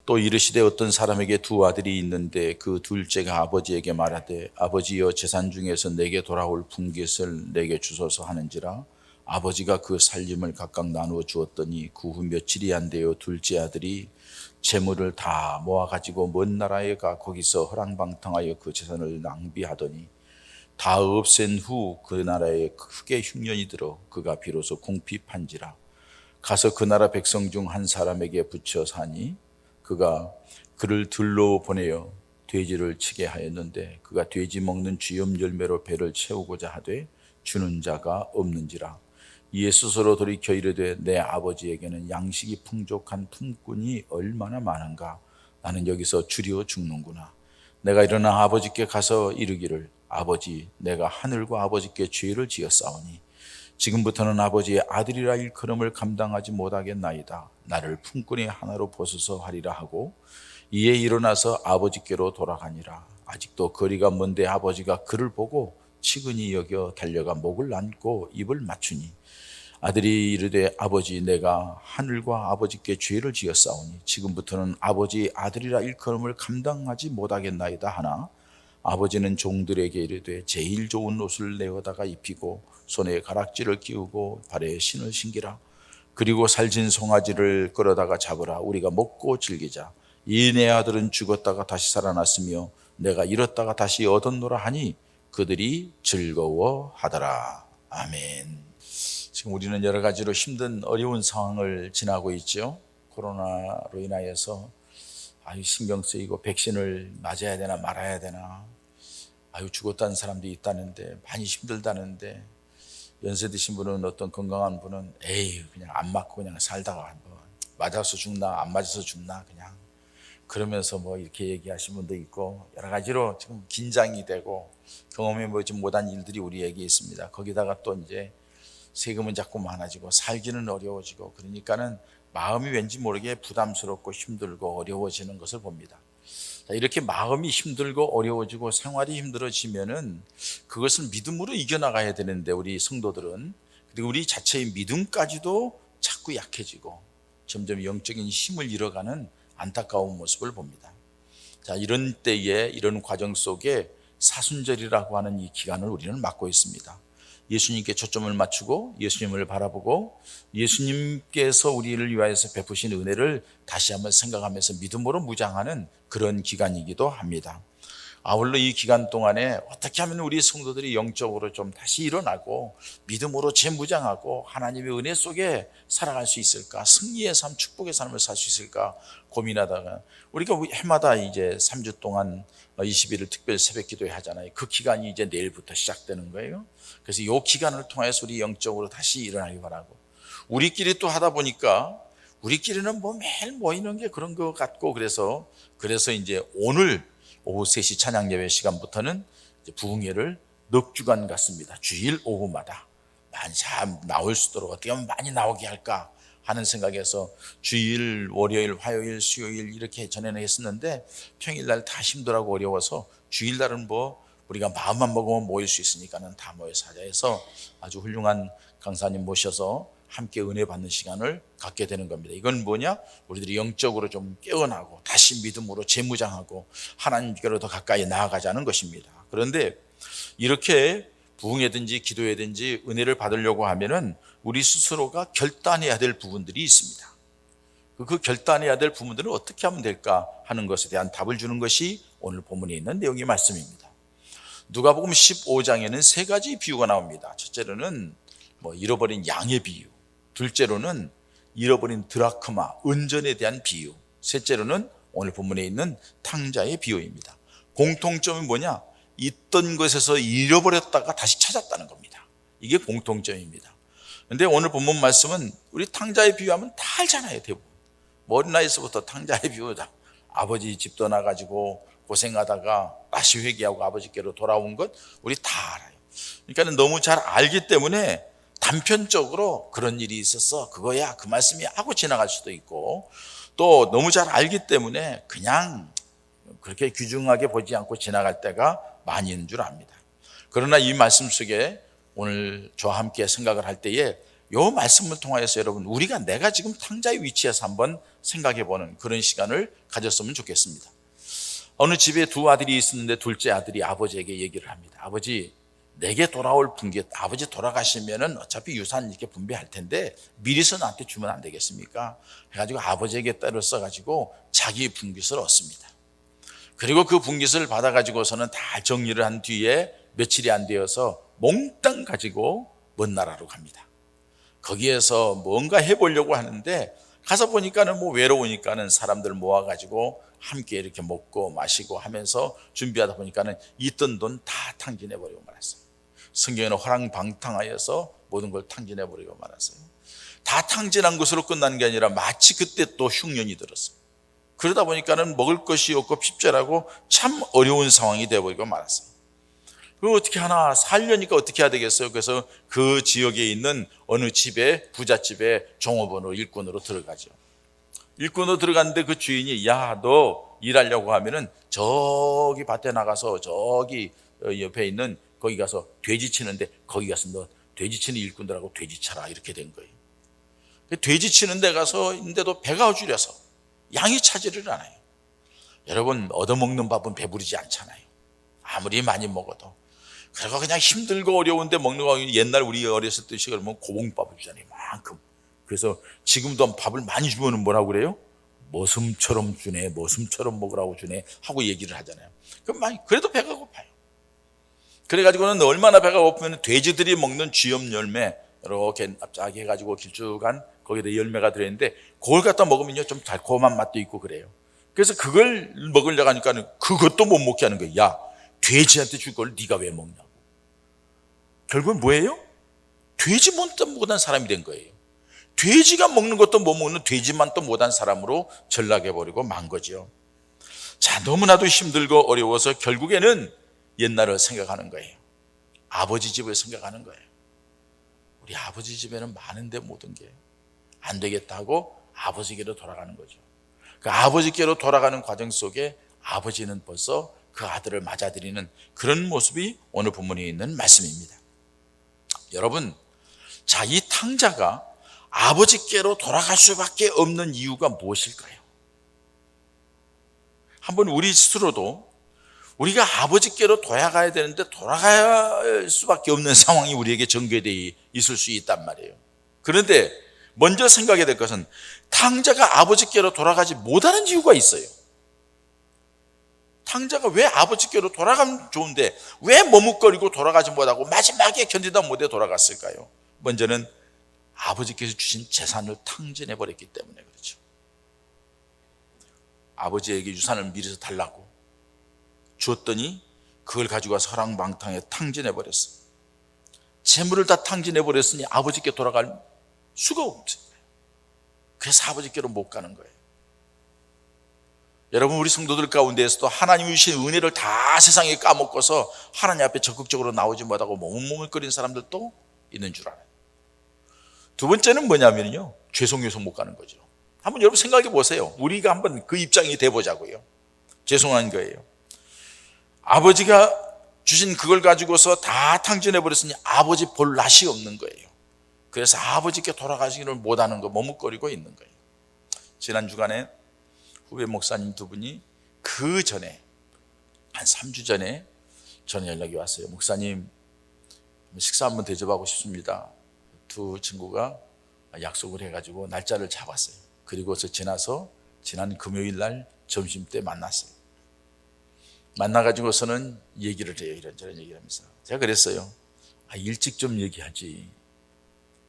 또 이르시되 어떤 사람에게 두 아들이 있는데 그 둘째가 아버지에게 말하되 아버지여 재산 중에서 내게 돌아올 분깃을 내게 주소서 하는지라 아버지가 그 살림을 각각 나누어 주었더니 그 후 며칠이 안 되어 둘째 아들이 재물을 다 모아 가지고 먼 나라에 가 거기서 허랑방탕하여 그 재산을 낭비하더니 다 없앤 후 그 나라에 크게 흉년이 들어 그가 비로소 궁핍한지라 가서 그 나라 백성 중 한 사람에게 붙여 사니 그가 그를 들로 보내어 돼지를 치게 하였는데 그가 돼지 먹는 쥐염 열매로 배를 채우고자 하되 주는 자가 없는지라 이에 스스로 돌이켜 이르되 내 아버지에게는 양식이 풍족한 품꾼이 얼마나 많은가 나는 여기서 주리어 죽는구나 내가 일어나 아버지께 가서 이르기를 아버지 내가 하늘과 아버지께 죄를 지었사오니 지금부터는 아버지의 아들이라 일컬음을 감당하지 못하겠나이다 나를 품꾼의 하나로 보소서 하리라 하고 이에 일어나서 아버지께로 돌아가니라 아직도 거리가 먼데 아버지가 그를 보고 치근히 여겨 달려가 목을 안고 입을 맞추니 아들이 이르되 아버지 내가 하늘과 아버지께 죄를 지었사오니 지금부터는 아버지의 아들이라 일컬음을 감당하지 못하겠나이다 하나 아버지는 종들에게 이르되 제일 좋은 옷을 내어다가 입히고 손에 가락지를 끼우고 발에 신을 신기라 그리고 살진 송아지를 끌어다가 잡으라 우리가 먹고 즐기자 이 내 아들은 죽었다가 다시 살아났으며 내가 잃었다가 다시 얻었노라 하니 그들이 즐거워하더라. 아멘. 지금 우리는 여러 가지로 힘든 어려운 상황을 지나고 있죠. 코로나로 인하여서 신경 쓰이고 백신을 맞아야 되나 말아야 되나 죽었다는 사람도 있다는데 많이 힘들다는데 연세 드신 분은 어떤 건강한 분은 그냥 안 맞고 그냥 살다가 맞아서 죽나 안 맞아서 죽나 그냥 그러면서 이렇게 얘기하신 분도 있고 여러 가지로 지금 긴장이 되고 경험해보지 못한 일들이 우리에게 있습니다. 거기다가 또 이제 세금은 자꾸 많아지고 살기는 어려워지고 그러니까는 마음이 왠지 모르게 부담스럽고 힘들고 어려워지는 것을 봅니다. 이렇게 마음이 힘들고 어려워지고 생활이 힘들어지면은 그것을 믿음으로 이겨나가야 되는데 우리 성도들은 그리고 우리 자체의 믿음까지도 자꾸 약해지고 점점 영적인 힘을 잃어가는 안타까운 모습을 봅니다. 자, 이런 때에 이런 과정 속에 사순절이라고 하는 이 기간을 우리는 맞고 있습니다. 예수님께 초점을 맞추고 예수님을 바라보고 예수님께서 우리를 위하여서 베푸신 은혜를 다시 한번 생각하면서 믿음으로 무장하는 그런 기간이기도 합니다. 아울러 이 기간 동안에 어떻게 하면 우리 성도들이 영적으로 좀 다시 일어나고 믿음으로 재무장하고 하나님의 은혜 속에 살아갈 수 있을까, 승리의 삶, 축복의 삶을 살 수 있을까 고민하다가 우리가 해마다 이제 3주 동안 20일을 특별 새벽 기도회 하잖아요. 그 기간이 이제 내일부터 시작되는 거예요. 그래서 이 기간을 통해서 우리 영적으로 다시 일어나기 바라고 우리끼리 또 하다 보니까 우리끼리는 매일 모이는 게 그런 것 같고 그래서 이제 오늘 오후 3시 찬양 예배 시간부터는 이제 부흥회를 넉 주간 갖습니다. 주일 오후마다 많이 나올 수 있도록 어떻게 하면 많이 나오게 할까 하는 생각에서 주일, 월요일, 화요일, 수요일 이렇게 전에는 했었는데 평일날 다 힘들고 어려워서 주일날은 우리가 마음만 먹으면 모일 수 있으니까는 다 모여서 하자 해서 아주 훌륭한 강사님 모셔서 함께 은혜 받는 시간을 갖게 되는 겁니다. 이건 뭐냐? 우리들이 영적으로 좀 깨어나고 다시 믿음으로 재무장하고 하나님께로 더 가까이 나아가자는 것입니다. 그런데 이렇게 부흥회든지 기도회든지 은혜를 받으려고 하면은 우리 스스로가 결단해야 될 부분들이 있습니다. 그 결단해야 될 부분들은 어떻게 하면 될까 하는 것에 대한 답을 주는 것이 오늘 본문에 있는 내용의 말씀입니다. 누가복음 15장에는 3가지 비유가 나옵니다. 첫째로는 잃어버린 양의 비유, 둘째로는 잃어버린 드라크마, 은전에 대한 비유, 셋째로는 오늘 본문에 있는 탕자의 비유입니다. 공통점은 뭐냐? 있던 것에서 잃어버렸다가 다시 찾았다는 겁니다. 이게 공통점입니다. 그런데 오늘 본문 말씀은 우리 탕자의 비유하면 다 알잖아요. 대부분 어린 나이에서부터 탕자의 비유다. 아버지 집 떠나가지고 고생하다가 다시 회개하고 아버지께로 돌아온 것 우리 다 알아요. 그러니까 너무 잘 알기 때문에 단편적으로 그런 일이 있었어 그거야 그 말씀이야 하고 지나갈 수도 있고 또 너무 잘 알기 때문에 그냥 그렇게 귀중하게 보지 않고 지나갈 때가 많이 있는 줄 압니다. 그러나 이 말씀 속에 오늘 저와 함께 생각을 할 때에 이 말씀을 통하여서 여러분 우리가 내가 지금 탕자의 위치에서 한번 생각해보는 그런 시간을 가졌으면 좋겠습니다. 어느 집에 두 아들이 있었는데 둘째 아들이 아버지에게 얘기를 합니다. 아버지, 내게 돌아올 분깃, 아버지 돌아가시면은 어차피 유산 이렇게 분배할 텐데 미리서 나한테 주면 안 되겠습니까? 해가지고 아버지에게 딸을 써가지고 자기 분깃을 얻습니다. 그리고 그 분깃을 받아가지고서는 다 정리를 한 뒤에 며칠이 안 되어서 몽땅 가지고 먼 나라로 갑니다. 거기에서 뭔가 해보려고 하는데 가서 보니까는 뭐 외로우니까는 사람들 모아가지고 함께 이렇게 먹고 마시고 하면서 준비하다 보니까는 있던 돈 다 탕진해버리고 말았어요. 성경에는 호랑방탕하여서 모든 걸 탕진해버리고 말았어요. 다 탕진한 것으로 끝나는 게 아니라 마치 그때 또 흉년이 들었어요. 그러다 보니까는 먹을 것이 없고 핍절하고 참 어려운 상황이 되어버리고 말았어요. 그걸 어떻게 하나, 살려니까 어떻게 해야 되겠어요? 그래서 그 지역에 있는 어느 집에, 부잣집에 종업원으로, 일꾼으로 들어가죠. 일꾼으로 들어갔는데 그 주인이, 야, 너 일하려고 하면은 저기 밭에 나가서 저기 옆에 있는 거기 가서 돼지 치는데 거기 가서 너 돼지 치는 일꾼들하고 돼지 쳐라, 이렇게 된 거예요. 돼지 치는 데 가서 있는데도 배가 줄여서 양이 차지를 않아요. 여러분, 얻어먹는 밥은 배부르지 않잖아요. 아무리 많이 먹어도. 그리고 그냥 힘들고 어려운데 먹는 거, 옛날 우리 어렸을 때 그러면 고봉밥을 주잖아요, 이만큼. 그래서 지금도 밥을 많이 주면은 뭐라고 그래요? 머슴처럼 주네, 머슴처럼 먹으라고 주네 하고 얘기를 하잖아요. 그래도 배가 고파요. 그래가지고는 얼마나 배가 고프면 돼지들이 먹는 쥐염 열매 이렇게 납작하게 해가지고 길쭉한 거기다 열매가 들어있는데 그걸 갖다 먹으면요 좀 달콤한 맛도 있고 그래요. 그래서 그걸 먹으려고 하니까는 그것도 못 먹게 하는 거예요. 야, 돼지한테 줄 걸 네가 왜 먹냐고. 결국은 뭐예요? 돼지 못도 못한 사람이 된 거예요. 돼지가 먹는 것도 못 먹는 돼지만 또 못한 사람으로 전락해버리고 만 거죠. 자, 너무나도 힘들고 어려워서 결국에는 옛날을 생각하는 거예요. 아버지 집을 생각하는 거예요. 우리 아버지 집에는 많은데 모든 게 안 되겠다고 아버지께로 돌아가는 거죠. 그 아버지께로 돌아가는 과정 속에 아버지는 벌써 그 아들을 맞아들이는 그런 모습이 오늘 본문에 있는 말씀입니다. 여러분, 자, 이 탕자가 아버지께로 돌아갈 수밖에 없는 이유가 무엇일까요? 한번 우리 스스로도 우리가 아버지께로 돌아가야 되는데 돌아갈 수밖에 없는 상황이 우리에게 전개되어 있을 수 있단 말이에요. 그런데 먼저 생각해야 될 것은 탕자가 아버지께로 돌아가지 못하는 이유가 있어요. 탕자가 왜 아버지께로 돌아가면 좋은데 왜 머뭇거리고 돌아가지 못하고 마지막에 견디다 못해 돌아갔을까요? 먼저는 아버지께서 주신 재산을 탕진해버렸기 때문에 그렇죠. 아버지에게 유산을 미리서 달라고 줬더니 그걸 가지고 와서 허랑방탕에 탕진해버렸어. 재물을 다 탕진해버렸으니 아버지께 돌아갈 수가 없어요. 그래서 아버지께로 못 가는 거예요. 여러분, 우리 성도들 가운데에서도 하나님이 주신 은혜를 다 세상에 까먹고서 하나님 앞에 적극적으로 나오지 못하고 머뭇머뭇거리는 사람들도 있는 줄 알아요. 두 번째는 뭐냐면요, 죄송해서 못 가는 거죠. 한번 여러분 생각해 보세요. 우리가 한번 그 입장이 돼 보자고요. 죄송한 거예요. 아버지가 주신 그걸 가지고서 다 탕진해 버렸으니 아버지 볼 낯이 없는 거예요. 그래서 아버지께 돌아가시기를 못하는 거, 머뭇거리고 있는 거예요. 지난 주간에 후배 목사님 두 분이 그 전에 한 3주 전에 전에 연락이 왔어요. 목사님, 식사 한번 대접하고 싶습니다. 두 친구가 약속을 해가지고 날짜를 잡았어요. 그리고서 지나서 지난 금요일 날 점심 때 만났어요. 만나가지고서는 얘기를 해요. 이런저런 얘기를 하면서 제가 그랬어요. 일찍 좀 얘기하지.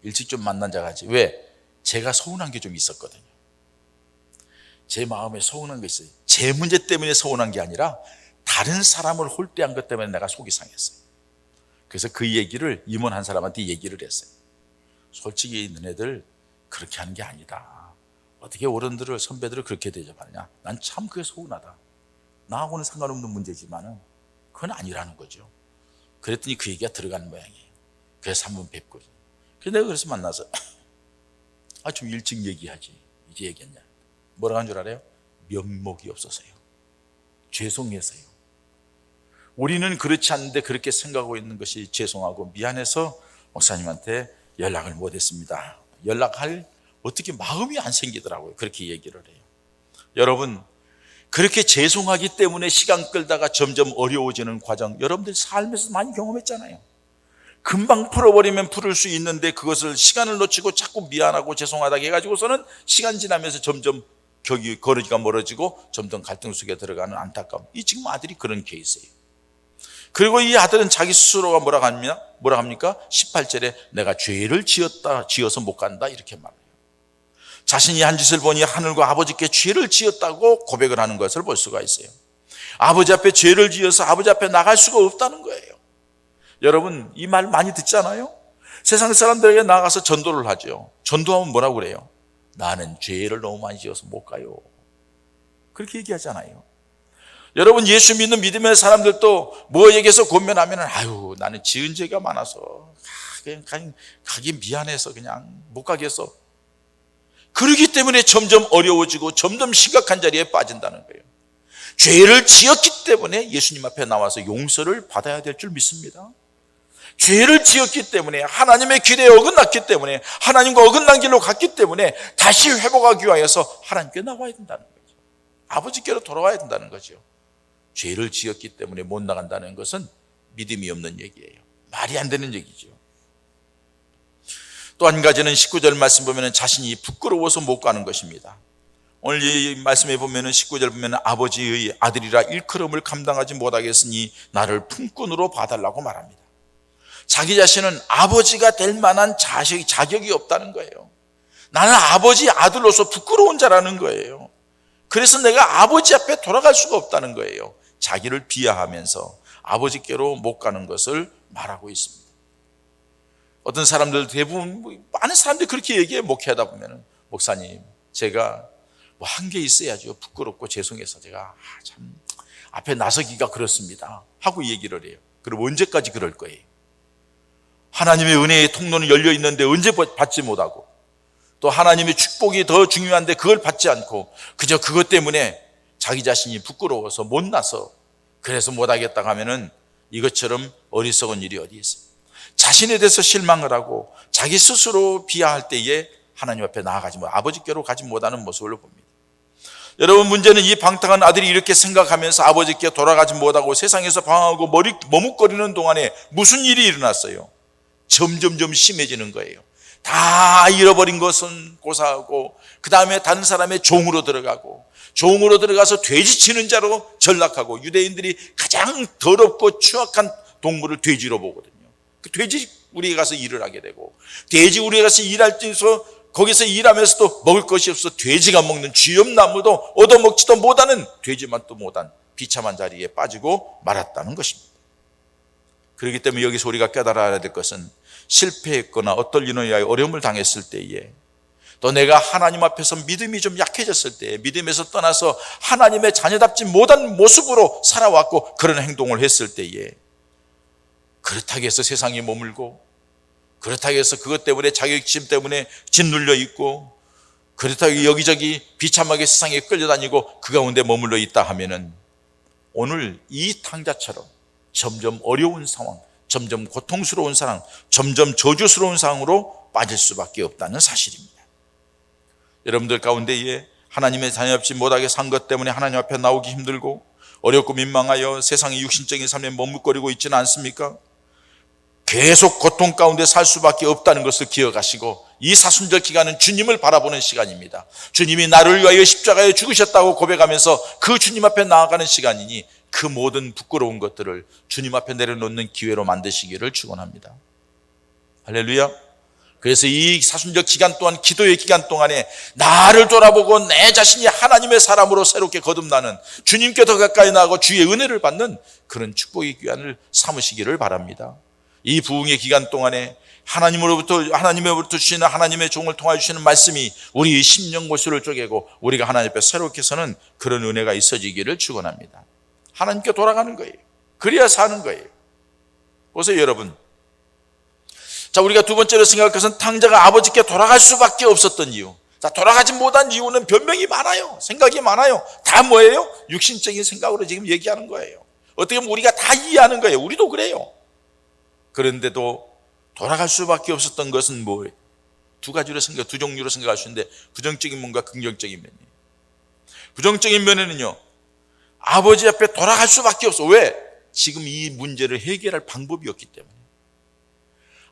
일찍 좀 만난 자 하지. 왜? 제가 서운한 게 좀 있었거든요. 제 마음에 서운한 게 있어요. 제 문제 때문에 서운한 게 아니라 다른 사람을 홀대한 것 때문에 내가 속이 상했어요. 그래서 그 얘기를 임원 한 사람한테 얘기를 했어요. 솔직히 너네들 그렇게 하는 게 아니다. 어떻게 어른들을, 선배들을 그렇게 대접하느냐. 난 참 그게 서운하다. 나하고는 상관없는 문제지만은 그건 아니라는 거죠. 그랬더니 그 얘기가 들어가는 모양이에요. 그래서 한번 뵙고. 그래서 내가 그래서 만나서 좀 일찍 얘기하지. 이제 얘기했냐. 뭐라고 한 줄 알아요? 면목이 없어서요. 죄송해서요. 우리는 그렇지 않은데 그렇게 생각하고 있는 것이 죄송하고 미안해서 목사님한테 연락을 못했습니다. 연락할 어떻게 마음이 안 생기더라고요. 그렇게 얘기를 해요. 여러분, 그렇게 죄송하기 때문에 시간 끌다가 점점 어려워지는 과정, 여러분들 삶에서 많이 경험했잖아요. 금방 풀어버리면 풀을 수 있는데 그것을 시간을 놓치고 자꾸 미안하고 죄송하다고 해가지고서는 시간 지나면서 점점 거리가 멀어지고 점점 갈등 속에 들어가는 안타까움. 이 지금 아들이 그런 케이스예요. 그리고 이 아들은 자기 스스로가 뭐라 합니까? 18절에 내가 죄를 지어서 못 간다 이렇게 말해요. 자신이 한 짓을 보니 하늘과 아버지께 죄를 지었다고 고백을 하는 것을 볼 수가 있어요. 아버지 앞에 죄를 지어서 아버지 앞에 나갈 수가 없다는 거예요. 여러분, 이 말 많이 듣잖아요. 세상 사람들에게 나가서 전도를 하죠. 전도하면 뭐라고 그래요? 나는 죄를 너무 많이 지어서 못 가요. 그렇게 얘기하잖아요. 여러분, 예수 믿는 믿음의 사람들도 뭐 얘기해서 권면하면 아유 나는 지은 죄가 많아서 그냥 가기 미안해서 그냥 못 가겠어. 그러기 때문에 점점 어려워지고 점점 심각한 자리에 빠진다는 거예요. 죄를 지었기 때문에 예수님 앞에 나와서 용서를 받아야 될 줄 믿습니다. 죄를 지었기 때문에 하나님의 기대에 어긋났기 때문에 하나님과 어긋난 길로 갔기 때문에 다시 회복하기 위하여서 하나님께 나와야 된다는 거죠. 아버지께로 돌아와야 된다는 거죠. 죄를 지었기 때문에 못 나간다는 것은 믿음이 없는 얘기예요. 말이 안 되는 얘기죠. 또 한 가지는 19절 말씀 보면 자신이 부끄러워서 못 가는 것입니다. 오늘 이 말씀에 보면 19절 보면 아버지의 아들이라 일컬음을 감당하지 못하겠으니 나를 품꾼으로 봐달라고 말합니다. 자기 자신은 아버지가 될 만한 자격이 없다는 거예요. 나는 아버지 아들로서 부끄러운 자라는 거예요. 그래서 내가 아버지 앞에 돌아갈 수가 없다는 거예요. 자기를 비하하면서 아버지께로 못 가는 것을 말하고 있습니다. 어떤 사람들 대부분 많은 사람들이 그렇게 얘기해. 목회하다 보면 목사님 제가 뭐 한 게 있어야죠. 부끄럽고 죄송해서 제가 참 앞에 나서기가 그렇습니다 하고 얘기를 해요. 그럼 언제까지 그럴 거예요? 하나님의 은혜의 통로는 열려 있는데 언제 받지 못하고, 또 하나님의 축복이 더 중요한데 그걸 받지 않고 그저 그것 때문에 자기 자신이 부끄러워서 못나서 그래서 못하겠다고 하면은 이것처럼 어리석은 일이 어디 있어요? 자신에 대해서 실망을 하고 자기 스스로 비하할 때에 하나님 앞에 나아가지 못, 아버지께로 가지 못하는 모습을 봅니다. 여러분, 문제는 이 방탕한 아들이 이렇게 생각하면서 아버지께 돌아가지 못하고 세상에서 방황하고 머뭇거리는 동안에 무슨 일이 일어났어요? 점점점 심해지는 거예요. 다 잃어버린 것은 고사하고 그 다음에 다른 사람의 종으로 들어가서 돼지 치는 자로 전락하고, 유대인들이 가장 더럽고 추악한 동물을 돼지로 보거든요. 그 돼지 우리에 가서 일을 하게 되고, 돼지 우리에 가서 일할 때서 거기서 일하면서도 먹을 것이 없어 돼지가 먹는 쥐염나무도 얻어먹지도 못하는 돼지 맛도 못한 비참한 자리에 빠지고 말았다는 것입니다. 그렇기 때문에 여기서 우리가 깨달아야 될 것은 실패했거나 어떤 일로 인하여 어려움을 당했을 때에, 또 내가 하나님 앞에서 믿음이 좀 약해졌을 때, 믿음에서 떠나서 하나님의 자녀답지 못한 모습으로 살아왔고 그런 행동을 했을 때에, 그렇다고 해서 세상에 머물고, 그렇다고 해서 그것 때문에 자격지심 때문에 짓눌려 있고, 그렇다고 여기저기 비참하게 세상에 끌려다니고 그 가운데 머물러 있다 하면은 오늘 이 탕자처럼 점점 어려운 상황, 점점 고통스러운 상황, 점점 저주스러운 상황으로 빠질 수밖에 없다는 사실입니다. 여러분들 가운데에 하나님의 자녀답지 못하게 산 것 때문에 하나님 앞에 나오기 힘들고 어렵고 민망하여 세상의 육신적인 삶에 머뭇거리고 있지는 않습니까? 계속 고통 가운데 살 수밖에 없다는 것을 기억하시고, 이 사순절 기간은 주님을 바라보는 시간입니다. 주님이 나를 위하여 십자가에 죽으셨다고 고백하면서 그 주님 앞에 나아가는 시간이니 그 모든 부끄러운 것들을 주님 앞에 내려놓는 기회로 만드시기를 축원합니다. 할렐루야. 그래서 이 사순절 기간 동안, 기도의 기간 동안에 나를 돌아보고 내 자신이 하나님의 사람으로 새롭게 거듭나는, 주님께 더 가까이 나가고 주의 은혜를 받는 그런 축복의 기간을 삼으시기를 바랍니다. 이 부흥의 기간 동안에 하나님으로부터 주시는, 하나님의 종을 통하여 주시는 말씀이 우리 심령 고수를 쪼개고 우리가 하나님 앞에 새롭게 서는 그런 은혜가 있어지기를 축원합니다. 하나님께 돌아가는 거예요. 그래야 사는 거예요. 보세요 여러분. 자, 우리가 두 번째로 생각할 것은 탕자가 아버지께 돌아갈 수밖에 없었던 이유. 자, 돌아가지 못한 이유는 변명이 많아요. 생각이 많아요. 다 뭐예요? 육신적인 생각으로 지금 얘기하는 거예요. 어떻게 보면 우리가 다 이해하는 거예요. 우리도 그래요. 그런데도 돌아갈 수밖에 없었던 것은 뭐예요? 두 가지로 두 종류로 생각할 수 있는데 부정적인 면과 긍정적인 면이에요. 부정적인 면에는요, 아버지 앞에 돌아갈 수밖에 없어. 왜? 지금 이 문제를 해결할 방법이 없기 때문에.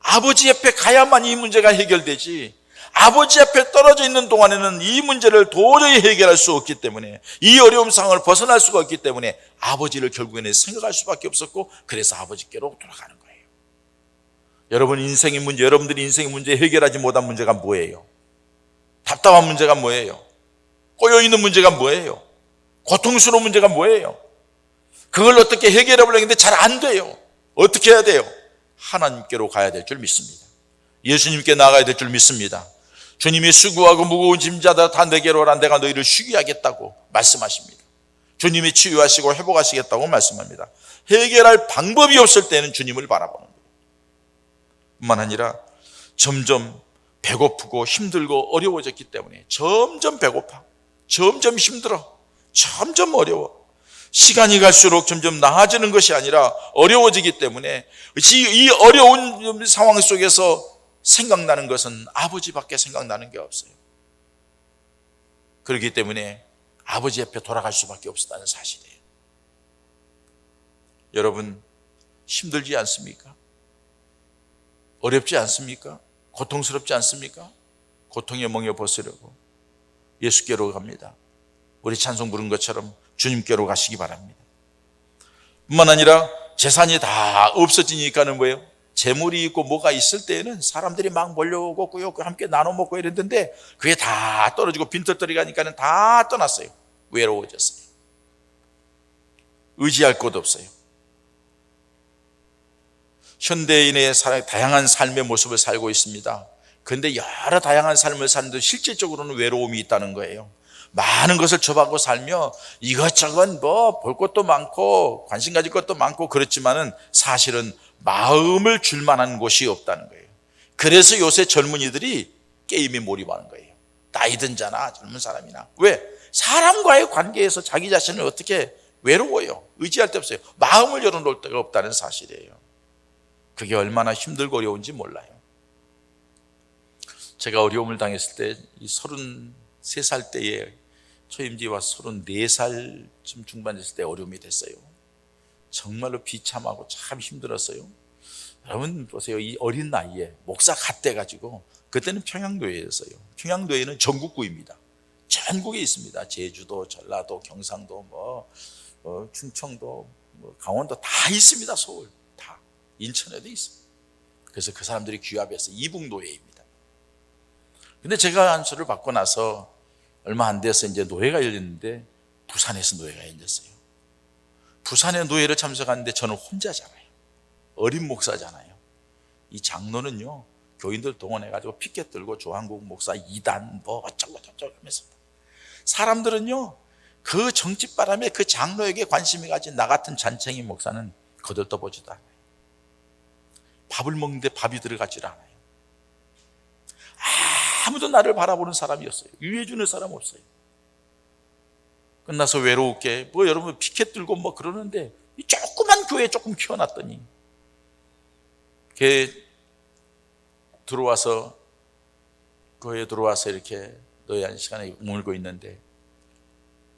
아버지 앞에 가야만 이 문제가 해결되지, 아버지 앞에 떨어져 있는 동안에는 이 문제를 도저히 해결할 수 없기 때문에, 이 어려움 상황을 벗어날 수가 없기 때문에 아버지를 결국에는 생각할 수밖에 없었고, 그래서 아버지께로 돌아가는 거예요. 여러분 인생의 문제, 여러분들이 인생의 문제 해결하지 못한 문제가 뭐예요? 답답한 문제가 뭐예요? 꼬여있는 문제가 뭐예요? 고통스러운 문제가 뭐예요? 그걸 어떻게 해결해 보려고 했는데 잘 안 돼요. 어떻게 해야 돼요? 하나님께로 가야 될 줄 믿습니다. 예수님께 나가야 될 줄 믿습니다. 주님이 수고하고 무거운 짐자다 다 내게로 오라, 내가 너희를 쉬게 하겠다고 말씀하십니다. 주님이 치유하시고 회복하시겠다고 말씀합니다. 해결할 방법이 없을 때는 주님을 바라보는 거예요. 뿐만 아니라 점점 배고프고 힘들고 어려워졌기 때문에 점점 배고파, 점점 힘들어, 점점 어려워. 시간이 갈수록 점점 나아지는 것이 아니라 어려워지기 때문에 이 어려운 상황 속에서 생각나는 것은 아버지밖에 생각나는 게 없어요. 그렇기 때문에 아버지 앞에 돌아갈 수밖에 없었다는 사실이에요. 여러분 힘들지 않습니까? 어렵지 않습니까? 고통스럽지 않습니까? 고통의 멍에 벗으려고 예수께로 갑니다. 우리 찬송 부른 것처럼 주님께로 가시기 바랍니다. 뿐만 아니라 재산이 다 없어지니까는 뭐예요? 재물이 있고 뭐가 있을 때에는 사람들이 막 몰려오고 꾸역꾸역 함께 나눠 먹고 이랬는데 그게 다 떨어지고 빈털터리 가니까는 다 떠났어요. 외로워졌어요. 의지할 곳 없어요. 현대인의 다양한 삶의 모습을 살고 있습니다. 그런데 여러 다양한 삶을 사는데 실질적으로는 외로움이 있다는 거예요. 많은 것을 접하고 살며 이것저것 볼 것도 많고 관심 가질 것도 많고 그렇지만은 사실은 마음을 줄 만한 곳이 없다는 거예요. 그래서 요새 젊은이들이 게임에 몰입하는 거예요. 나이 든 자나 젊은 사람이나. 왜? 사람과의 관계에서 자기 자신을 어떻게 외로워요. 의지할 데 없어요. 마음을 열어놓을 데가 없다는 사실이에요. 그게 얼마나 힘들고 어려운지 몰라요. 제가 어려움을 당했을 때 33살 때에 초임지와 34살쯤 중반 됐을 때 어려움이 됐어요. 정말로 비참하고 참 힘들었어요. 여러분 보세요. 이 어린 나이에 목사 갓돼가지고 그때는 평양교회였어요. 평양교회는 전국구입니다. 전국에 있습니다. 제주도, 전라도, 경상도, 충청도, 강원도 다 있습니다. 서울 다 인천에도 있습니다. 그래서 그 사람들이 귀합해서 이북노예입니다. 근데 제가 안수를 받고 나서 얼마 안 돼서 이제 노예가 열렸는데 부산에서 노예가 열렸어요. 부산에 노예를 참석하는데 저는 혼자잖아요. 어린 목사잖아요. 이 장로는요, 교인들 동원해가지고 피켓 들고 조한국 목사 2단 어쩌고 저쩌고 하면서 사람들은요, 그 정치바람에 그 장로에게 관심이 가진 나 같은 잔챙이 목사는 거들떠보지도 않아요. 밥을 먹는데 밥이 들어가질 않아요. 아무도 나를 바라보는 사람이 없어요. 위해주는 사람 없어요. 끝나서 외로울게 여러분 피켓 들고 그러는데 이 조그만 교회 조금 키워놨더니 교회에 들어와서 이렇게 노예한 시간에 머물고 있는데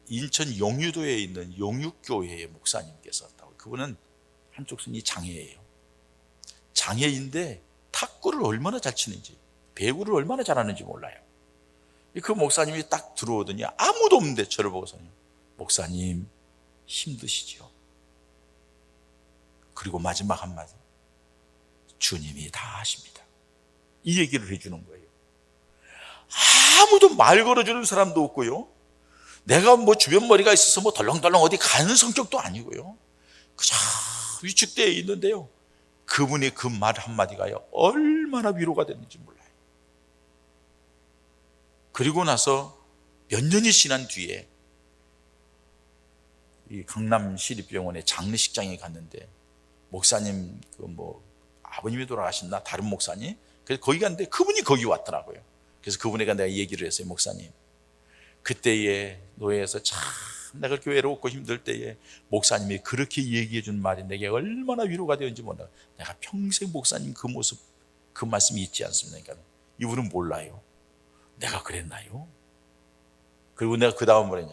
인천 용유도에 있는 용육교회의 목사님께서 왔다고. 그분은 한쪽 손이 장애예요. 장애인데 탁구를 얼마나 잘 치는지, 배구를 얼마나 잘하는지 몰라요. 그 목사님이 딱 들어오더니 아무도 없는데 저를 보고서요, 목사님 힘드시죠? 그리고 마지막 한마디, 주님이 다 하십니다. 이 얘기를 해주는 거예요. 아무도 말 걸어주는 사람도 없고요, 내가 주변 머리가 있어서 덜렁덜렁 어디 가는 성격도 아니고요, 그저 위축되어 있는데요, 그분의 그 말 한마디가요 얼마나 위로가 됐는지 몰라요. 그리고 나서 몇 년이 지난 뒤에 이 강남시립병원의 장례식장에 갔는데 목사님 아버님이 돌아가셨나 다른 목사님, 그래서 거기 갔는데 그분이 거기 왔더라고요. 그래서 그분에게 내가 얘기를 했어요. 목사님, 그때에 노예에서 참 내가 그렇게 외롭고 힘들 때에 목사님이 그렇게 얘기해 준 말이 내게 얼마나 위로가 되었는지 몰라. 내가 평생 목사님 그 모습, 그 말씀이 잊지 않습니다. 그러니까 이분은 몰라요. 내가 그랬나요? 그리고 내가 그 다음 뭐랬냐,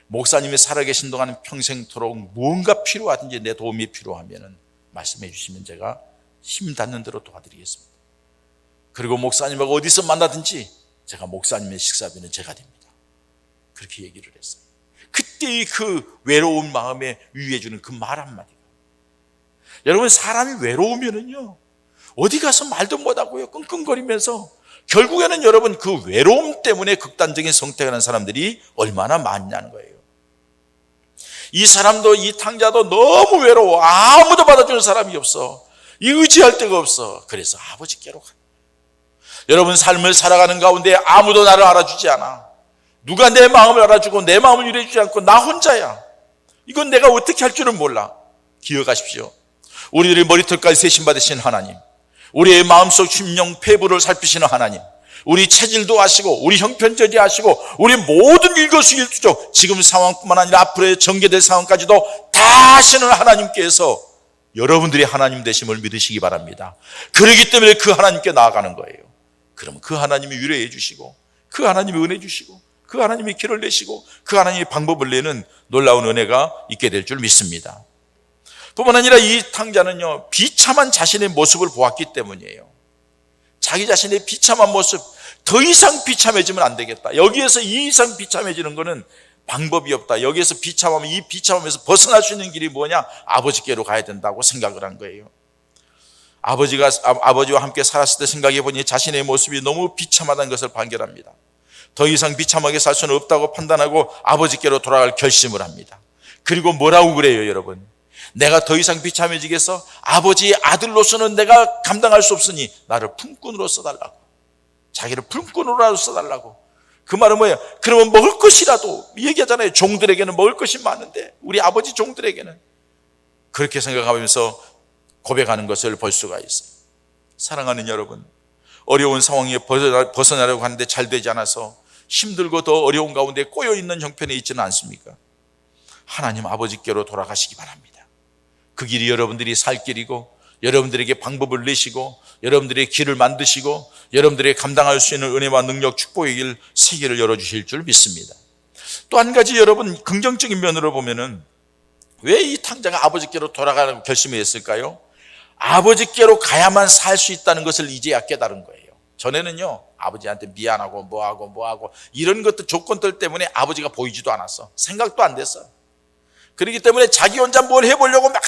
목사님이 살아계신 동안 평생토록 무언가 필요하든지 내 도움이 필요하면 말씀해 주시면 제가 힘 닿는 대로 도와드리겠습니다. 그리고 목사님하고 어디서 만나든지 제가 목사님의 식사비는 제가 됩니다. 그렇게 얘기를 했어요. 그때의 그 외로운 마음에 위해 주는 그 말 한마디가, 여러분, 사람이 외로우면은요 어디 가서 말도 못하고요 끙끙거리면서 결국에는 여러분 그 외로움 때문에 극단적인 선택을 하는 사람들이 얼마나 많냐는 거예요. 이 사람도, 이 탕자도 너무 외로워. 아무도 받아주는 사람이 없어. 의지할 데가 없어. 그래서 아버지께로 가. 여러분, 삶을 살아가는 가운데 아무도 나를 알아주지 않아. 누가 내 마음을 알아주고 내 마음을 이해주지 않고 나 혼자야. 이건 내가 어떻게 할 줄은 몰라. 기억하십시오. 우리들의 머리털까지 세심받으신 하나님, 우리의 마음속 심령 폐부를 살피시는 하나님, 우리 체질도 아시고 우리 형편전이 아시고 우리 모든 일거수일투족, 지금 상황뿐만 아니라 앞으로의 전개될 상황까지도 다 아시는 하나님께서 여러분들이 하나님 되심을 믿으시기 바랍니다. 그렇기 때문에 그 하나님께 나아가는 거예요. 그러면 그 하나님이 위로해 주시고, 그 하나님이 은혜 주시고, 그 하나님이 길을 내시고, 그 하나님이 방법을 내는 놀라운 은혜가 있게 될 줄 믿습니다. 뿐만 아니라 이 탕자는요 비참한 자신의 모습을 보았기 때문이에요. 자기 자신의 비참한 모습, 더 이상 비참해지면 안 되겠다. 여기에서 이 이상 비참해지는 것은 방법이 없다. 여기에서 비참하면, 이 비참함에서 벗어날 수 있는 길이 뭐냐? 아버지께로 가야 된다고 생각을 한 거예요. 아버지와 함께 살았을 때 생각해 보니 자신의 모습이 너무 비참하다는 것을 발견합니다. 더 이상 비참하게 살 수는 없다고 판단하고 아버지께로 돌아갈 결심을 합니다. 그리고 뭐라고 그래요, 여러분? 내가 더 이상 비참해지겠어? 아버지의 아들로서는 내가 감당할 수 없으니 나를 품꾼으로 써달라고. 자기를 품꾼으로 써달라고. 그 말은 뭐예요? 그러면 먹을 것이라도, 얘기하잖아요. 종들에게는 먹을 것이 많은데 우리 아버지 종들에게는. 그렇게 생각하면서 고백하는 것을 볼 수가 있어요. 사랑하는 여러분, 어려운 상황에 벗어나려고 하는데 잘 되지 않아서 힘들고 더 어려운 가운데 꼬여있는 형편에 있지는 않습니까? 하나님 아버지께로 돌아가시기 바랍니다. 그 길이 여러분들이 살 길이고, 여러분들에게 방법을 내시고, 여러분들의 길을 만드시고, 여러분들의 감당할 수 있는 은혜와 능력, 축복의 길, 세계를 열어주실 줄 믿습니다. 또 한 가지, 여러분, 긍정적인 면으로 보면은 왜 이 탕자가 아버지께로 돌아가라고 결심했을까요? 아버지께로 가야만 살 수 있다는 것을 이제야 깨달은 거예요. 전에는요 아버지한테 미안하고 뭐하고 이런 것들, 조건들 때문에 아버지가 보이지도 않았어. 생각도 안 됐어. 그렇기 때문에 자기 혼자 뭘 해보려고 막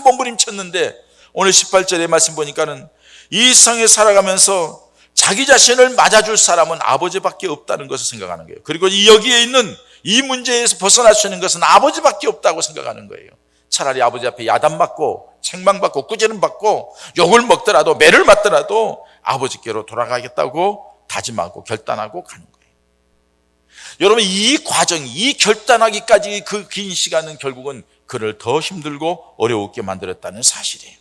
몸부림쳤는데, 오늘 18절의 말씀 보니까는 이 세상에 살아가면서 자기 자신을 맞아줄 사람은 아버지밖에 없다는 것을 생각하는 거예요. 그리고 여기에 있는 이 문제에서 벗어날 수 있는 것은 아버지밖에 없다고 생각하는 거예요. 차라리 아버지 앞에 야단맞고 책망받고 꾸지름받고 욕을 먹더라도, 매를 맞더라도 아버지께로 돌아가겠다고 다짐하고 결단하고 가는 거예요. 여러분, 이 과정, 이 결단하기까지 그 긴 시간은 결국은 그를 더 힘들고 어려웠게 만들었다는 사실이에요.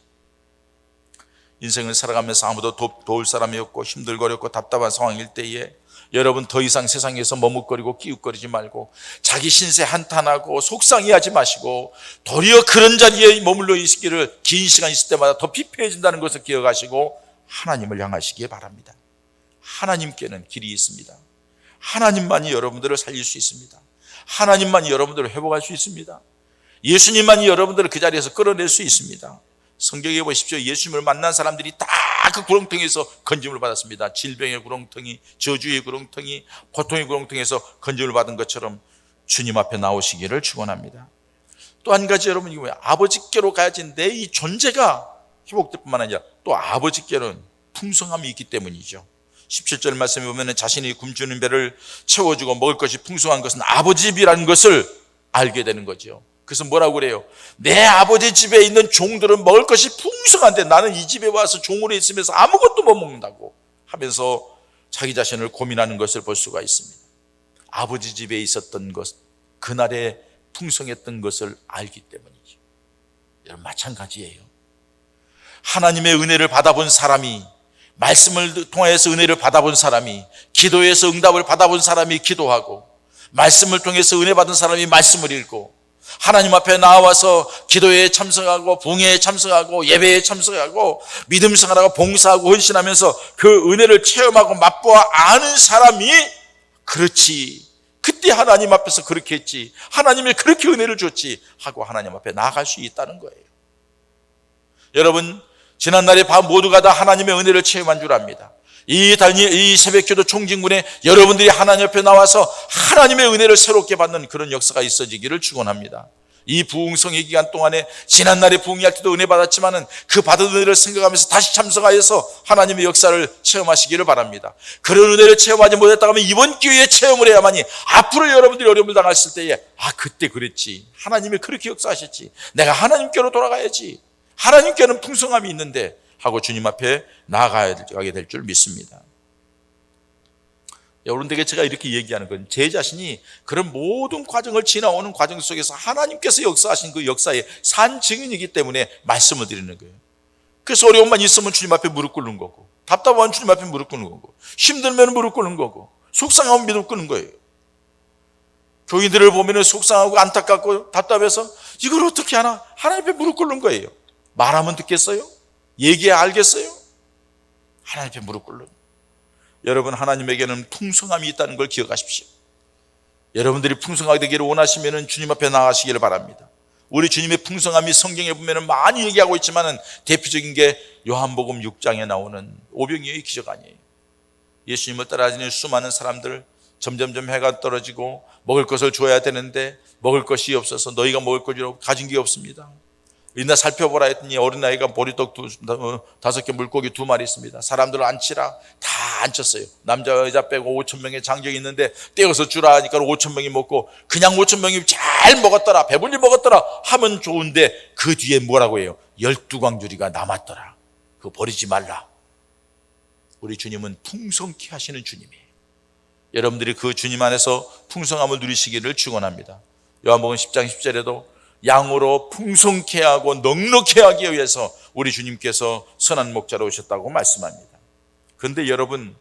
인생을 살아가면서 아무도 도울 사람이 없고 힘들고 어렵고 답답한 상황일 때에 여러분, 더 이상 세상에서 머뭇거리고 기웃거리지 말고 자기 신세 한탄하고 속상해하지 마시고 도리어 그런 자리에 머물러 있기를 긴 시간 있을 때마다 더 피폐해진다는 것을 기억하시고 하나님을 향하시기 바랍니다. 하나님께는 길이 있습니다. 하나님만이 여러분들을 살릴 수 있습니다. 하나님만이 여러분들을 회복할 수 있습니다. 예수님만이 여러분들을 그 자리에서 끌어낼 수 있습니다. 성경에 보십시오. 예수님을 만난 사람들이 다 그 구렁텅이에서 건짐을 받았습니다. 질병의 구렁텅이, 저주의 구렁텅이, 고통의 구렁텅이에서 건짐을 받은 것처럼 주님 앞에 나오시기를 축원합니다. 또 한 가지, 여러분, 이거 뭐야? 아버지께로 가야지 내 이 존재가 회복될 뿐만 아니라 또 아버지께로는 풍성함이 있기 때문이죠. 17절 말씀에 보면 자신이 굶주는 배를 채워주고 먹을 것이 풍성한 것은 아버지 집이라는 것을 알게 되는 거죠. 그래서 뭐라고 그래요? 내 아버지 집에 있는 종들은 먹을 것이 풍성한데 나는 이 집에 와서 종으로 있으면서 아무것도 못 먹는다고 하면서 자기 자신을 고민하는 것을 볼 수가 있습니다. 아버지 집에 있었던 것, 그날에 풍성했던 것을 알기 때문이죠. 여러분, 마찬가지예요. 하나님의 은혜를 받아본 사람이, 말씀을 통해서 은혜를 받아본 사람이, 기도에서 응답을 받아본 사람이 기도하고, 말씀을 통해서 은혜 받은 사람이 말씀을 읽고, 하나님 앞에 나와서 기도에 참석하고 봉회에 참석하고 예배에 참석하고 믿음 생활하고 봉사하고 헌신하면서 그 은혜를 체험하고 맛보아 아는 사람이 그렇지, 그때 하나님 앞에서 그렇게 했지, 하나님이 그렇게 은혜를 줬지 하고 하나님 앞에 나아갈 수 있다는 거예요. 여러분, 지난날에 모두가 다 하나님의 은혜를 체험한 줄 압니다. 이 새벽기도 총진군에 여러분들이 하나님 앞에 나와서 하나님의 은혜를 새롭게 받는 그런 역사가 있어지기를 축원합니다. 이 부흥성의 기간 동안에 지난날에 부흥할 때도 은혜 받았지만은 그 받은 은혜를 생각하면서 다시 참석하여서 하나님의 역사를 체험하시기를 바랍니다. 그런 은혜를 체험하지 못했다고 하면 이번 기회에 체험을 해야만이 앞으로 여러분들이 어려움을 당했을 때에 그때 그랬지, 하나님이 그렇게 역사하셨지, 내가 하나님께로 돌아가야지, 하나님께는 풍성함이 있는데 하고 주님 앞에 나아가게 될 줄 믿습니다. 여러분들에게 제가 이렇게 얘기하는 건 제 자신이 그런 모든 과정을 지나오는 과정 속에서 하나님께서 역사하신 그 역사의 산 증인이기 때문에 말씀을 드리는 거예요. 그래서 어려움만 있으면 주님 앞에 무릎 꿇는 거고, 답답하면 주님 앞에 무릎 꿇는 거고, 힘들면 무릎 꿇는 거고, 속상하면 무릎 꿇는 거예요. 교인들을 보면 속상하고 안타깝고 답답해서 이걸 어떻게 하나? 하나님 앞에 무릎 꿇는 거예요. 말하면 듣겠어요? 얘기해 알겠어요? 하나님 앞에 무릎 꿇는. 여러분, 하나님에게는 풍성함이 있다는 걸 기억하십시오. 여러분들이 풍성하게 되기를 원하시면 주님 앞에 나가시기를 바랍니다. 우리 주님의 풍성함이 성경에 보면 많이 얘기하고 있지만 대표적인 게 요한복음 6장에 나오는 오병이어의 기적 아니에요. 예수님을 따라다니는 수많은 사람들, 점점점 해가 떨어지고 먹을 것을 줘야 되는데 먹을 것이 없어서 너희가 먹을 것이라고 가진 게 없습니다. 이날 살펴보라 했더니 어린아이가 보리떡 5개 물고기 2마리 있습니다. 사람들을 앉히라, 다 앉혔어요. 남자 여자 빼고 5,000명의 장정이 있는데 떼어서 주라 하니까 5,000명이 먹고, 그냥 5,000명이 잘 먹었더라, 배불리 먹었더라 하면 좋은데 그 뒤에 뭐라고 해요? 12광주리가 남았더라. 그거 버리지 말라. 우리 주님은 풍성케 하시는 주님이에요. 여러분들이 그 주님 안에서 풍성함을 누리시기를 축원합니다. 요한복음 10장 10절에도 양으로 풍성케 하고 넉넉케 하기 위해서 우리 주님께서 선한 목자로 오셨다고 말씀합니다. 그런데 여러분,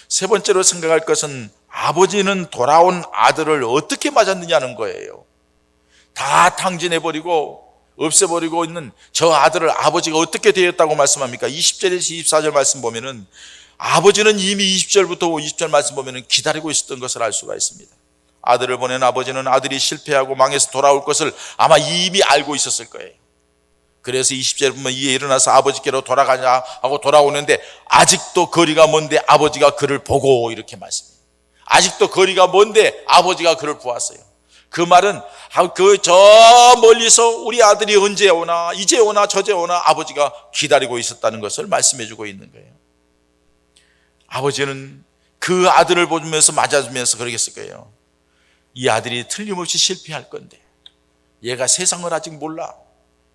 세 번째로 생각할 것은 아버지는 돌아온 아들을 어떻게 맞았느냐는 거예요. 다 탕진해버리고 없애버리고 있는 저 아들을 아버지가 어떻게 되었다고 말씀합니까? 20절에서 24절 말씀 보면은 아버지는 이미 20절부터 20절 말씀 보면은 기다리고 있었던 것을 알 수가 있습니다. 아들을 보낸 아버지는 아들이 실패하고 망해서 돌아올 것을 아마 이미 알고 있었을 거예요. 그래서 20절에 보면 이에 일어나서 아버지께로 돌아가자 하고 돌아오는데 아직도 거리가 먼데 아버지가 그를 보고, 이렇게 말씀해요. 아직도 거리가 먼데 아버지가 그를 보았어요. 그 말은 저 멀리서 우리 아들이 언제 오나, 이제 오나 저제 오나 아버지가 기다리고 있었다는 것을 말씀해 주고 있는 거예요. 아버지는 그 아들을 보면서 맞아주면서 그러겠을 거예요. 이 아들이 틀림없이 실패할 건데 얘가 세상을 아직 몰라,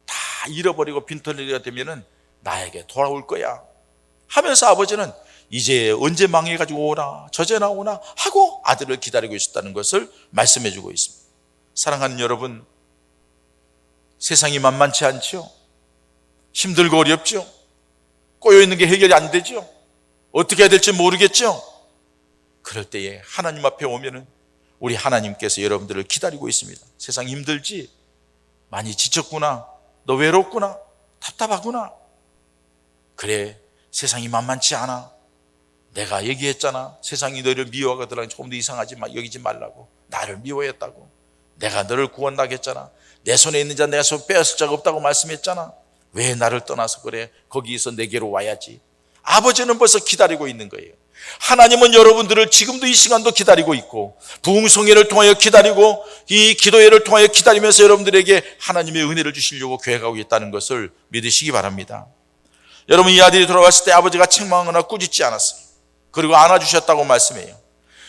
다 잃어버리고 빈털리가 되면은 나에게 돌아올 거야 하면서 아버지는 이제 언제 망해가지고 오나 저제나 오나 하고 아들을 기다리고 있었다는 것을 말씀해 주고 있습니다. 사랑하는 여러분, 세상이 만만치 않죠? 힘들고 어렵죠? 꼬여있는 게 해결이 안 되죠? 어떻게 해야 될지 모르겠죠? 그럴 때에 하나님 앞에 오면은 우리 하나님께서 여러분들을 기다리고 있습니다. 세상 힘들지? 많이 지쳤구나? 너 외롭구나? 답답하구나? 그래, 세상이 만만치 않아. 내가 얘기했잖아. 세상이 너를 미워하거든 조금 더 이상하지 여기지 말라고. 나를 미워했다고. 내가 너를 구원하게 했잖아. 내 손에 있는 자 내가 손 빼앗을 자가 없다고 말씀했잖아. 왜 나를 떠나서 그래? 거기에서 내게로 와야지. 아버지는 벌써 기다리고 있는 거예요. 하나님은 여러분들을 지금도 이 시간도 기다리고 있고, 부흥성회를 통하여 기다리고, 이 기도회를 통하여 기다리면서 여러분들에게 하나님의 은혜를 주시려고 계획하고 있다는 것을 믿으시기 바랍니다. 여러분, 이 아들이 돌아왔을 때 아버지가 책망하거나 꾸짖지 않았어요. 그리고 안아주셨다고 말씀해요.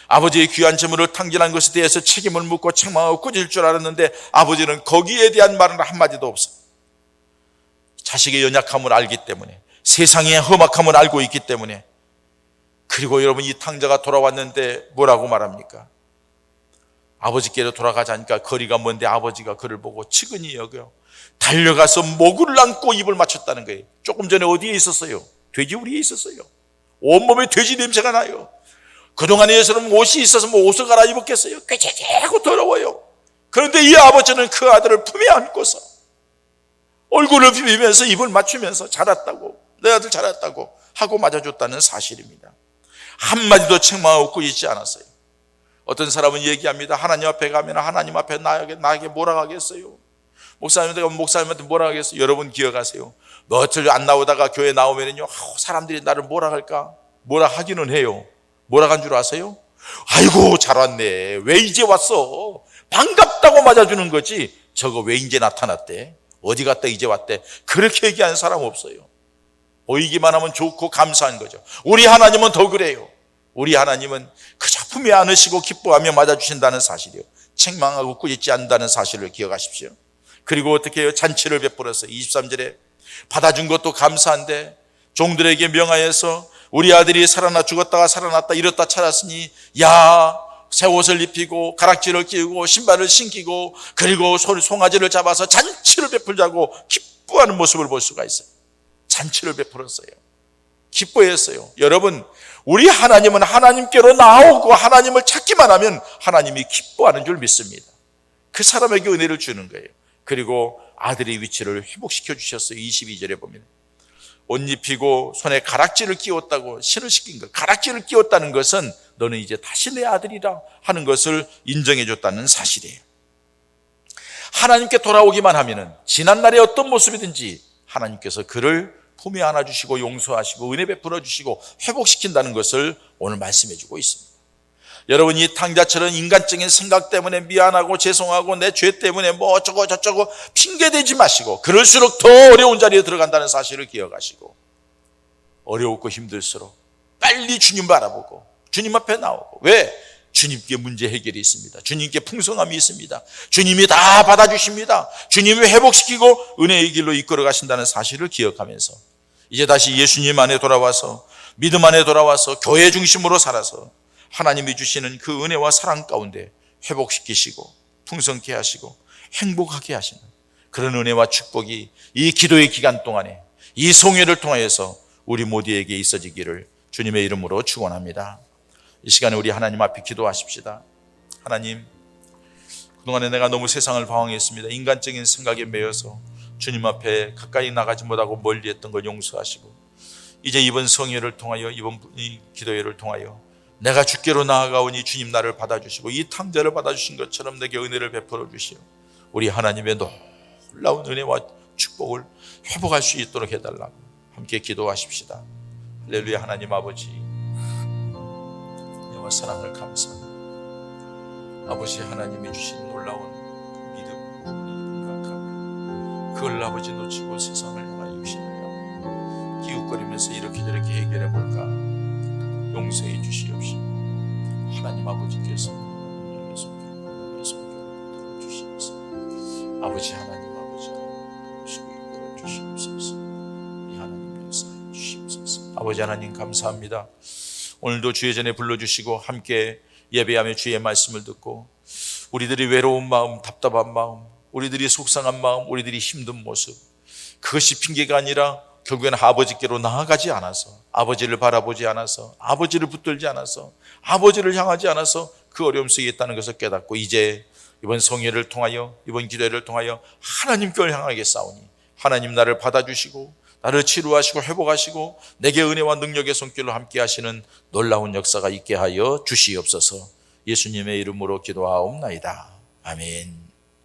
아버지의 귀한 재물을 탕진한 것에 대해서 책임을 묻고 책망하고 꾸짖을 줄 알았는데 아버지는 거기에 대한 말은 한마디도 없어요. 자식의 연약함을 알기 때문에, 세상의 험악함을 알고 있기 때문에. 그리고 여러분, 이 탕자가 돌아왔는데 뭐라고 말합니까? 아버지께로 돌아가자니까 거리가 먼데 아버지가 그를 보고 측은히 여겨 달려가서 목을 안고 입을 맞췄다는 거예요. 조금 전에 어디에 있었어요? 돼지우리에 있었어요. 온몸에 돼지 냄새가 나요. 그동안에 예수는 옷이 있어서 옷을 갈아입었겠어요? 꾀죄죄하고 더러워요. 그런데 이 아버지는 그 아들을 품에 안고서 얼굴을 비비면서 입을 맞추면서 잘했다고, 내 아들 잘했다고 하고 맞아줬다는 사실입니다. 한마디도 책망하고 있지 않았어요. 어떤 사람은 얘기합니다. 하나님 앞에 가면 하나님 앞에 나에게 뭐라 하겠어요? 목사님한테 뭐라 하겠어요? 여러분 기억하세요. 며칠 안 나오다가 교회 나오면요, 사람들이 나를 뭐라 할까? 뭐라 하기는 해요. 뭐라 한 줄 아세요? 아이고 잘 왔네. 왜 이제 왔어? 반갑다고 맞아주는 거지. 저거 왜 이제 나타났대? 어디 갔다 이제 왔대? 그렇게 얘기하는 사람 없어요. 보이기만 하면 좋고 감사한 거죠. 우리 하나님은 더 그래요. 우리 하나님은 그저 품에 안으시고 기뻐하며 맞아주신다는 사실이요, 책망하고 꾸짖지 않는다는 사실을 기억하십시오. 그리고 어떻게 해요? 잔치를 베풀었어요. 23절에 받아준 것도 감사한데 종들에게 명하여서 우리 아들이 살아나 죽었다가 살아났다 이렇다 찾았으니 야 새 옷을 입히고 가락지를 끼우고 신발을 신기고 그리고 송아지를 잡아서 잔치를 베풀자고 기뻐하는 모습을 볼 수가 있어요. 잔치를 베풀었어요. 기뻐했어요. 여러분, 우리 하나님은 하나님께로 나오고 하나님을 찾기만 하면 하나님이 기뻐하는 줄 믿습니다. 그 사람에게 은혜를 주는 거예요. 그리고 아들의 위치를 회복시켜 주셨어요. 22절에 보면 옷 입히고 손에 가락지를 끼웠다고 신을 시킨 것. 가락지를 끼웠다는 것은 너는 이제 다시 내 아들이라 하는 것을 인정해 줬다는 사실이에요. 하나님께 돌아오기만 하면은 지난날의 어떤 모습이든지 하나님께서 그를 품에 안아주시고 용서하시고 은혜 베풀어 주시고 회복시킨다는 것을 오늘 말씀해 주고 있습니다. 여러분, 이 탕자처럼 인간적인 생각 때문에 미안하고 죄송하고 내 죄 때문에 뭐 어쩌고 저쩌고 핑계대지 마시고, 그럴수록 더 어려운 자리에 들어간다는 사실을 기억하시고, 어려웠고 힘들수록 빨리 주님 바라보고 주님 앞에 나오고. 왜? 주님께 문제 해결이 있습니다. 주님께 풍성함이 있습니다. 주님이 다 받아주십니다. 주님이 회복시키고 은혜의 길로 이끌어 가신다는 사실을 기억하면서 이제 다시 예수님 안에 돌아와서 믿음 안에 돌아와서 교회 중심으로 살아서 하나님이 주시는 그 은혜와 사랑 가운데 회복시키시고 풍성케 하시고 행복하게 하시는 그런 은혜와 축복이 이 기도의 기간 동안에 이 송회를 통하여서 우리 모두에게 있어지기를 주님의 이름으로 축원합니다. 이 시간에 우리 하나님 앞에 기도하십시다. 하나님, 그동안에 내가 너무 세상을 방황했습니다. 인간적인 생각에 매여서 주님 앞에 가까이 나가지 못하고 멀리했던 걸 용서하시고, 이제 이번 성회를 통하여 이번 이 기도회를 통하여 내가 주께로 나아가오니 주님 나를 받아주시고 이 탕자를 받아주신 것처럼 내게 은혜를 베풀어 주시오. 우리 하나님의 놀라운 은혜와 축복을 회복할 수 있도록 해달라고 함께 기도하십시다. 할렐루야. 하나님 아버지, 은혜와 사랑을 감사합니다. 아버지, 하나님이 주신 놀라운 믿음, 감사합니다. 그걸 아버지 놓치고 세상을 향하여 유신하여 기웃거리면서 이렇게 저렇게 해결해 볼까? 용서해 주시옵시오. 하나님 아버지께서 능력의 손길을 들어주시면서 아버지 하나님 아버지 이끌어 주시옵소서. 이 하나님 역사해 주시옵소서. 아버지 하나님 감사합니다. 오늘도 주의 전에 불러주시고 함께 예배하며 주의 말씀을 듣고 우리들이 외로운 마음, 답답한 마음, 우리들이 속상한 마음, 우리들이 힘든 모습, 그것이 핑계가 아니라 결국에는 아버지께로 나아가지 않아서, 아버지를 바라보지 않아서, 아버지를 붙들지 않아서, 아버지를 향하지 않아서 그 어려움 속에 있다는 것을 깨닫고 이제 이번 성회를 통하여, 이번 기도회를 통하여 하나님께 향하게 싸우니 하나님 나를 받아주시고 나를 치료하시고 회복하시고 내게 은혜와 능력의 손길로 함께 하시는 놀라운 역사가 있게 하여 주시옵소서. 예수님의 이름으로 기도하옵나이다. 아멘.